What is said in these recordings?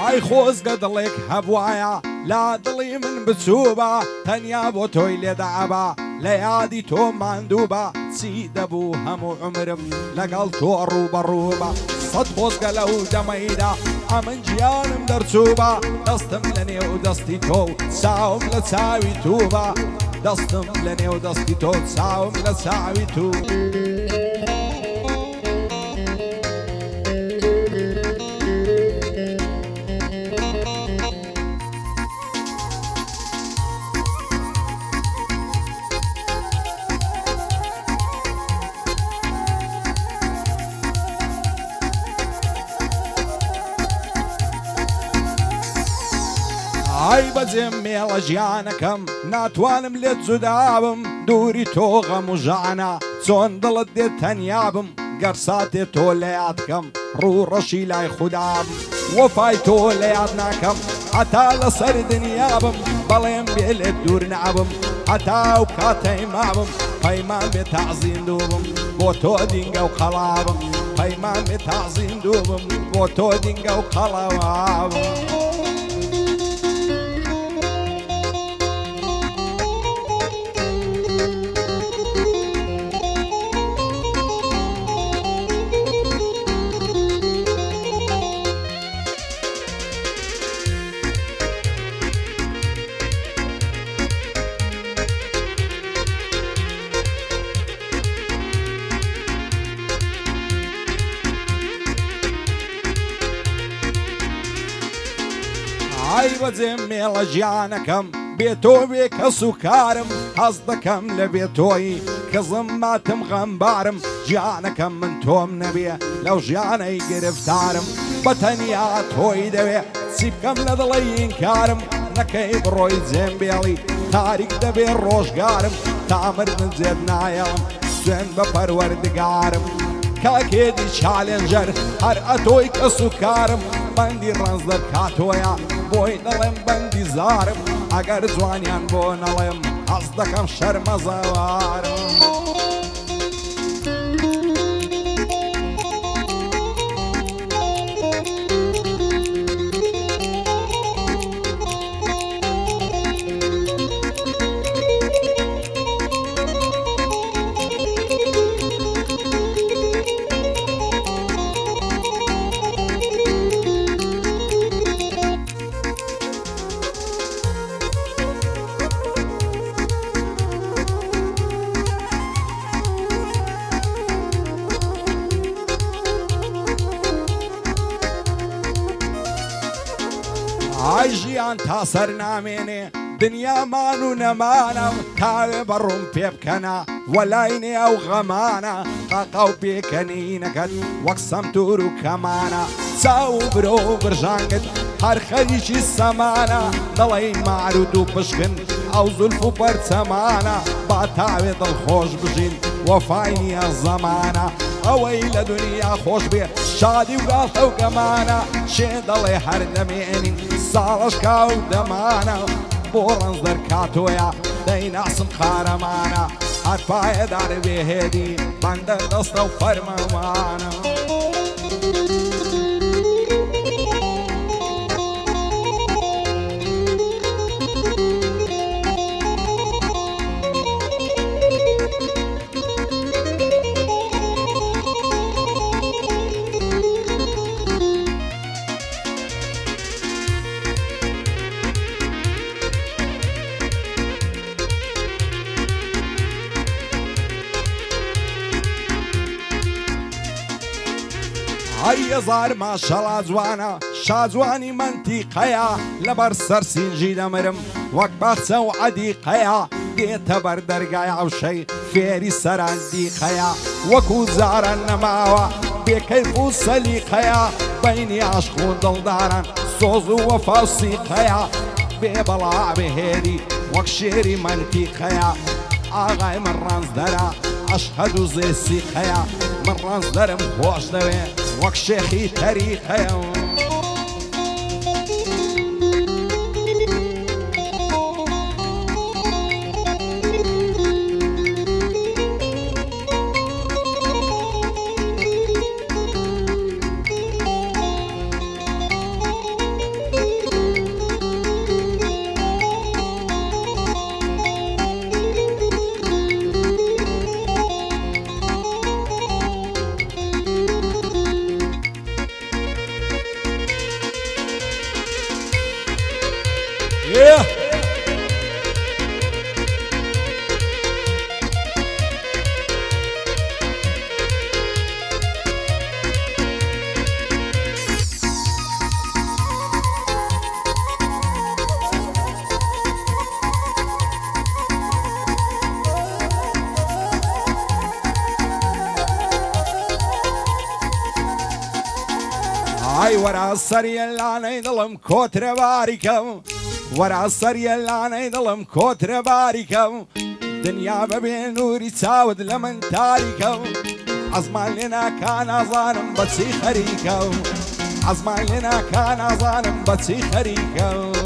ئای خۆزگە دڵێک هەبوایە لا دڵی من بچووبە تەنیا بۆ تۆی لێدەعەبە لە یادی تۆ ماندووبە چی دەبوو هەموو عمرم لەگەڵ تۆ ڕووبەڕووبە سەد خۆزگە لەو دەمەیدا ئەمن گیانم دەرچووبە دەستم لە نێو دەستی تۆ چاوم لە چاوی تووبە دەستم لە نێو دەستی تۆ چاوم لە چاوی تو ئای بەجێم مێڵە ژیانەکەم ناتوانم لێت جودابم دووری تۆ غەم و ژانە چۆن دڵت دێت تەنیابم گەر ساتێ تۆ لە یادکەم ڕوو ڕەشی لای خودابم وەفای تۆ لە یاد ناکەم هەتا لەسەر دنیابم بەڵێم بێ لێت دوور نابم هەتا و کاتەی مابم پەیمان بێ تەعزین دووبم بۆ تۆ دینگە و قەڵابم پەیمان بێ تەعزین دووبم بۆ تۆ دینگە و قەڵەوابم ئای بەجێم مێڵە ژیانەکەم بێتۆ بێ کەس و کارم هەز دەکەم لە بێتۆی کەزم ماتم غەمبارم ژیانەکەم من تۆم نەبێ لەو ژیانەی گرفتارم بەتەنیا تۆی دەوێ چی بکەم لە دڵی ئینکارم نەکەی بڕۆی جێمبێڵی تاریک دەبێ ڕۆژگارم تامردن جێت نایەڵم سوێن بە پەروەردگارم کاکێدی چالێنجەر هەر ئەتۆی کەس و کارم بەندی ڕەنزدەر کاتۆیە بۆی دەڵێم بەندی زارم ئەگەر جوانیان بۆ نەڵێم هەست دەکەم شەرمەزەوارم ئای ژیان تا سەر نامێنێ دنیامان و نەمانە تاوێ بەڕوم پێ بکەنە وەلای نێ و غەمانە قاقا و پێکەنینەکەت وەک سەمتور و کەمانە چاو و برۆ و برژانگت هەر خەریکی سەمانە دڵی مارود و پشکن ئەو زولف و پەرچەمانە با تاوێ دڵخۆش بژین وەفای نییە زەمانە ئەوەی لە دنیا خۆش بێ شادی و گاڵتە و گەمانە شێ دەڵێ هەر دەمێنین ساڵەش کا و دەمانە بۆ ڕەنزدەر کاتۆیە دەیناسم قارەمانە هەر پایەدار بێهێدی بەندە دەستە و فەرمانە ئای هەزار ماشەڵا جوانە شاجوانی منتیقەیە لەبەر سەرسینجی دەمرم وەک باخچە و عەدیقەیە دێتە بەر دەرگای عەوشەی فێری سەرانتیقەیە وەکو جاران نەماوە بێکەیف و سەلیقەیە بەینی عاشق و دڵداران سۆز و وەفا و سیقەیە بێ بەڵا بێهێری وەک شێری منتیقەیە ئاغای من ڕەنزدەرە ئەشهەد و زێ سیقەیە من ڕەنزدەرم خۆش دەوێ وەک شێخی تەریقەیە ئای وەرا سەریە لانەی دڵم کۆترە باریکەم وەرا سەریە لانەی دڵم کۆترە باریکەم دنیا بەبێ نووری چاوت لە من تاریکەم عەزمان لێ ناکا نازانم بەچی خەریکەم عەزمان لێ ناکا نازانم بەچی خەریکەم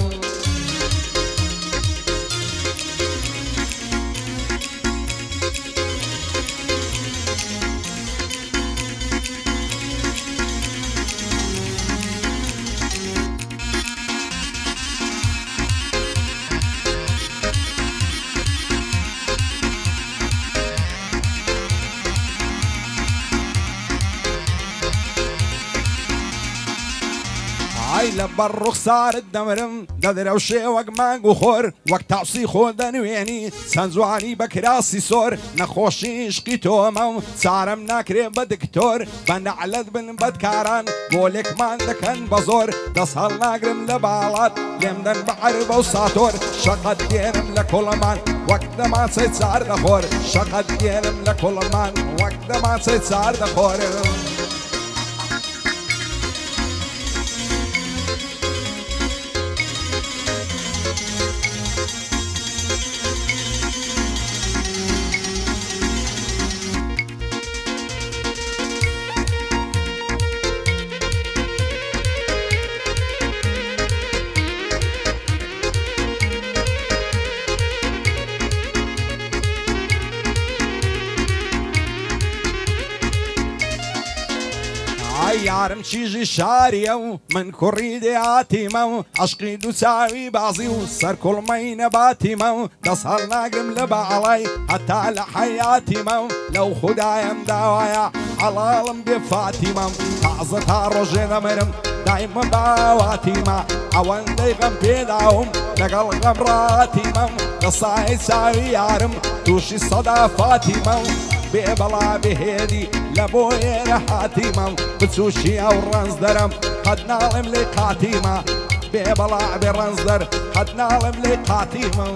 ئای لەبەر ڕوخسارت دەمرم دەدرە و شێوەک مانگ و خۆر وەک تاوسی خۆ دەنوێنی چەند جوانی بە کراسی سۆر نەخۆشی عشقی تۆمە و چارەم ناکرێ بە دکتۆر بە نەعلەت بن بەدکاران بۆ لێکمان دەکەن بە زۆر دەست هەڵ ناگرم لە باڵات لێم دەن بە عەربە و ساتۆر شەقەت دێنم لە کوڵەمان وەک دەماچەی چار دەخۆر شەقەت دێنم لە کوڵەمان وەک دەماچەی چار دەخۆرم یارم چیژی شاریە و من کوڕی دێهاتیمە و عەشقی دوو چاوی بازی و سەرکوڵمەی نەباتیمە و دەست هەڵ ناگرم لە باڵای هەتا لە حەیاتیمە و لەو خودایم داوایە حەڵاڵم بێ فاتیمەم تازە تا ڕۆژێ دەمرم دایمە باواتیمە ئەوەندەی غەم پێداوم لەگەڵ غەم ڕاتیمەم لە سایە چاوی یارم تووشی سەدا فاتیمە و بێ بەڵا بهێدی لە بۆ ئێرە هاتیمەم بچوشی ئەو ڕەنز دەرم قەت ناڵم لێ قاتیمە بێ بەڵا بێ ڕەنز دەر قەت ناڵم لێ قاتیمە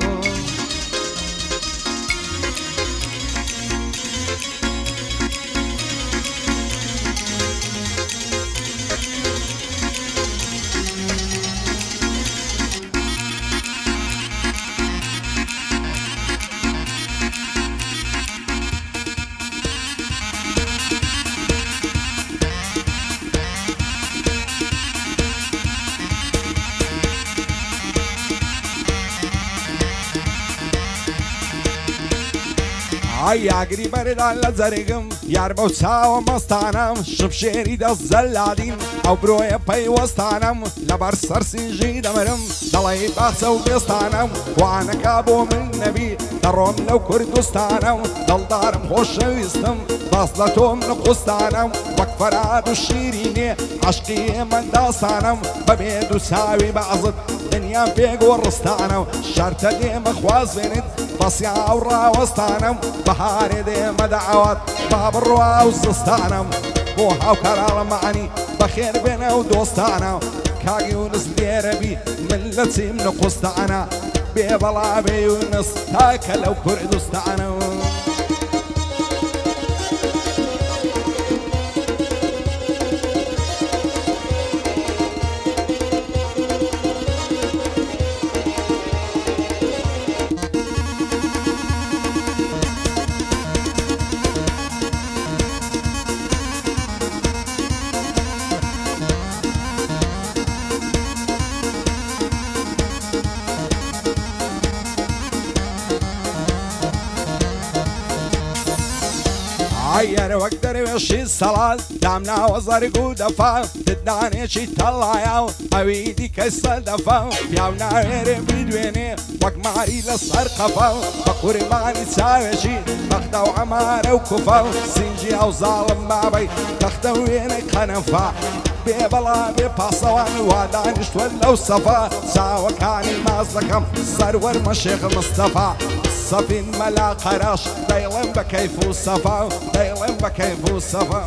ئای یاگری بەردان لە جەرگم یار بەو چاوە مەستانم شپشێری دەست زەلادین ئەو برۆیە پەیوەستانم لەبەر سەرسینژی دەمرم دەڵێی باچە و بێستانم خوانەکە بۆ من نەبی دەڕۆم لەو کوردستانم دڵدارم خۆشەویستم باس لە تۆم نقوستانم وەک فەراد و شیرینێ عەشقی ئێمە داستانم بەبێ دوو چاوی بەعزت دنیام پێگۆڕستانە و شەرتە دێمە خوازبێنت بەسیا و ڕاوەستانم بەهارێ دێمە دەعەوەت با بڕوا و زستانم بۆ هاوکەراڵە مەعانی بەخێر بێنە و دۆستانە کاک یونس لێرەبی من لە چیم نقوستانە بێ بەڵا بێ یونس تاکە لەو کوردستانە ئەگەر وەک دەروێشی سەڵات دامناوە زەرگ و دەفا ددانێکی تەڵایە و ئەوی دیکەی سەردەفا پیاو ناوێرێ بیدوێنێ وەک ماری لەسەر قەفا بە قوربانی چاوێکی بەختە و ئەمارە و کوفە و سینجی ئەو زاڵم بابەی تەختە و وێنەی قەنەفا ببلا بباسوان ودانشت ولو صفا ساوكاني مازدكم سرور مشيخ مصطفى صفين ملا قراش دايلن بكيف الصفا دايلن بكيف الصفا